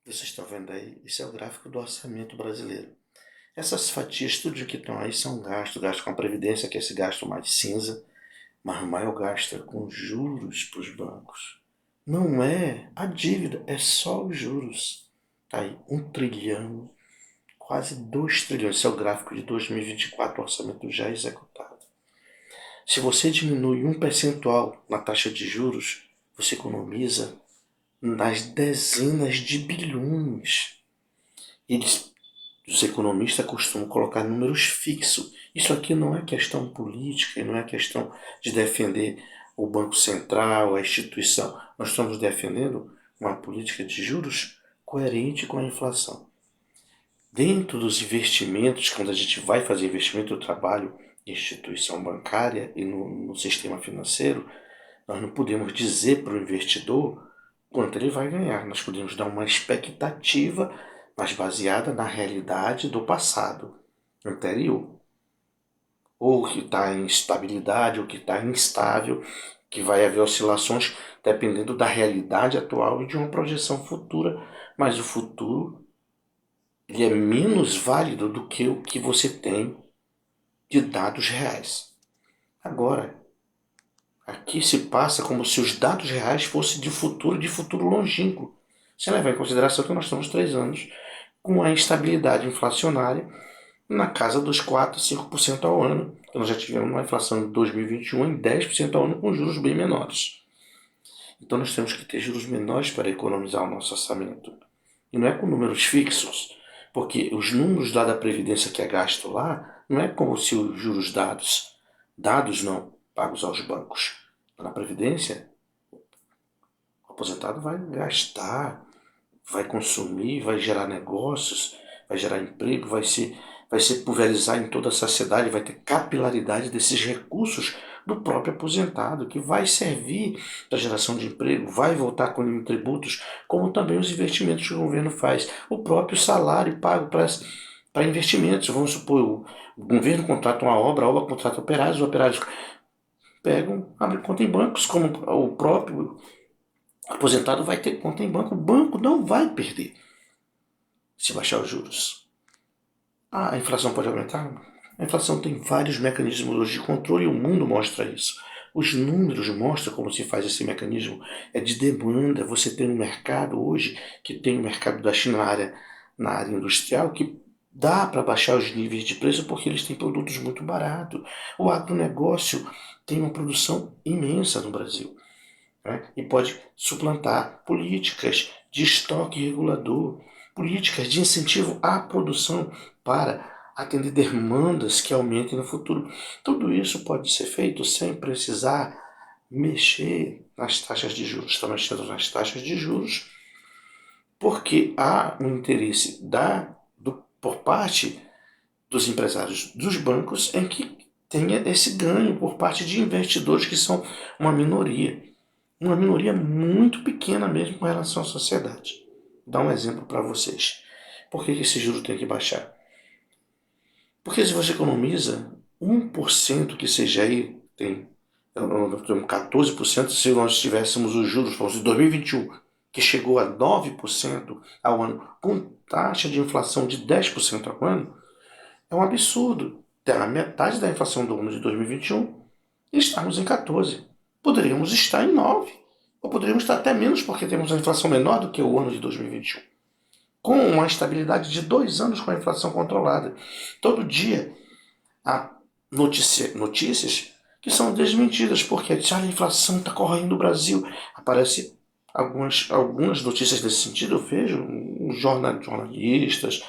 Vocês estão vendo aí? Esse é o gráfico do orçamento brasileiro. Essas fatias, tudo que estão aí são gastos, gasto com a Previdência, que é esse gasto mais cinza, mas o maior gasto é com juros para os bancos. Não é a dívida, é só os juros. Tá aí, 1 trilhão, quase 2 trilhões. Esse é o gráfico de 2024, orçamento já executado. Se você diminui um percentual na taxa de juros, você economiza nas dezenas de bilhões. Eles Os economistas costumam colocar números fixos. Isso aqui não é questão política, não é questão de defender o Banco Central, a instituição. Nós estamos defendendo uma política de juros coerente com a inflação. Dentro dos investimentos, quando a gente vai fazer investimento, eu trabalho em instituição bancária e no sistema financeiro, nós não podemos dizer para o investidor quanto ele vai ganhar. Nós podemos dar uma expectativa, mas baseada na realidade do passado anterior. Ou que está em estabilidade, ou que está instável, que vai haver oscilações dependendo da realidade atual e de uma projeção futura. Mas o futuro ele é menos válido do que o que você tem de dados reais. Agora, aqui se passa como se os dados reais fossem de futuro longínquo. Sem levar em consideração que nós estamos 3 anos com a instabilidade inflacionária na casa dos 4 a 5% ao ano. Nós já tivemos uma inflação em 2021 em 10% ao ano com juros bem menores. Então nós temos que ter juros menores para economizar o nosso orçamento. E não é com números fixos, porque os números lá da Previdência que é gasto lá, não é como se os juros dados não, pagos aos bancos. Na Previdência, o aposentado vai gastar, vai consumir, vai gerar negócios, vai gerar emprego, vai se pulverizar em toda a sociedade, vai ter capilaridade desses recursos do próprio aposentado, que vai servir para a geração de emprego, vai voltar com tributos, como também os investimentos que o governo faz. O próprio salário pago para investimentos. Vamos supor, o governo contrata uma obra, a obra contrata operários, os operários pegam, abrem conta em bancos, como o próprio aposentado vai ter conta em banco. O banco não vai perder se baixar os juros. A inflação pode aumentar? A inflação tem vários mecanismos hoje de controle e o mundo mostra isso. Os números mostram como se faz esse mecanismo. É de demanda. Você tem um mercado hoje, que tem o mercado da China na área industrial, que dá para baixar os níveis de preço porque eles têm produtos muito baratos. O agronegócio tem uma produção imensa no Brasil, né? E pode suplantar políticas de estoque regulador, políticas de incentivo à produção para atender demandas que aumentem no futuro. Tudo isso pode ser feito sem precisar mexer nas taxas de juros. Está mexendo nas taxas de juros porque há um interesse por parte dos empresários dos bancos em que tenha esse ganho por parte de investidores que são uma minoria. Uma minoria muito pequena mesmo com relação à sociedade. Vou dar um exemplo para vocês. Por que esse juro tem que baixar? Porque se você economiza 1% que seja aí, tem 14%, se nós tivéssemos os juros de 2021, que chegou a 9% ao ano, com taxa de inflação de 10% ao ano, é um absurdo. Ter a metade da inflação do ano de 2021 e estarmos em 14%. Poderíamos estar em 9%. Ou poderíamos estar até menos, porque temos a inflação menor do que o ano de 2021. Com uma estabilidade de 2 anos com a inflação controlada. Todo dia há notícias que são desmentidas, porque a inflação está correndo no Brasil. Aparecem algumas notícias desse sentido, eu vejo, jornalistas,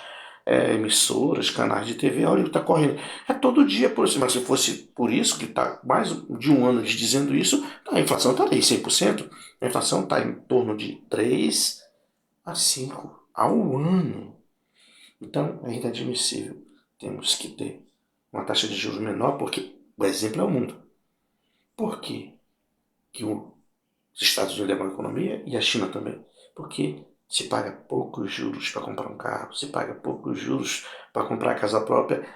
emissoras, canais de TV, olha o que está correndo. É todo dia por isso, mas se fosse por isso, que está mais de um ano dizendo isso, a inflação estaria em 100%. A inflação está em torno de 3 a 5 ao ano. Então é inadmissível. Temos que ter uma taxa de juros menor, porque o exemplo é o mundo. Por quê que os Estados Unidos é uma economia e a China também? Porque se paga poucos juros para comprar um carro, se paga poucos juros para comprar a casa própria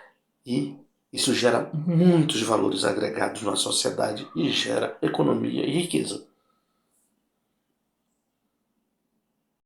e isso gera muitos valores agregados na sociedade e gera economia e riqueza.